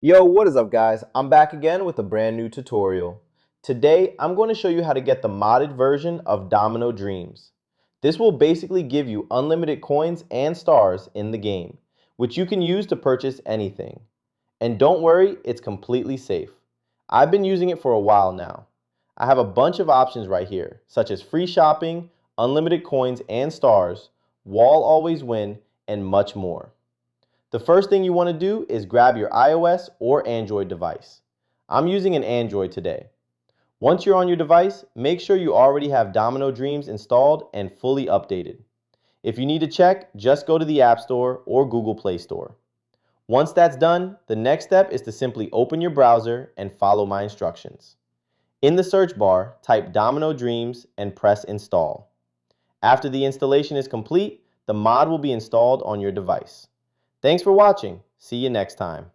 Yo, what is up guys? I'm back again with a brand new tutorial. Today, I'm going to show you how to get the modded version of Domino Dreams. This will basically give you unlimited coins and stars in the game, which you can use to purchase anything. And don't worry, it's completely safe. I've been using it for a while now. I have a bunch of options right here, such as free shopping, unlimited coins and stars, wall always win, and much more. The first thing you want to do is grab your iOS or Android device. I'm using an Android today. Once you're on your device, make sure you already have Domino Dreams installed and fully updated. If you need to check, just go to the App Store or Google Play Store. Once that's done, the next step is to simply open your browser and follow my instructions. In the search bar, type Domino Dreams and press Install. After the installation is complete, the mod will be installed on your device. Thanks for watching. See you next time.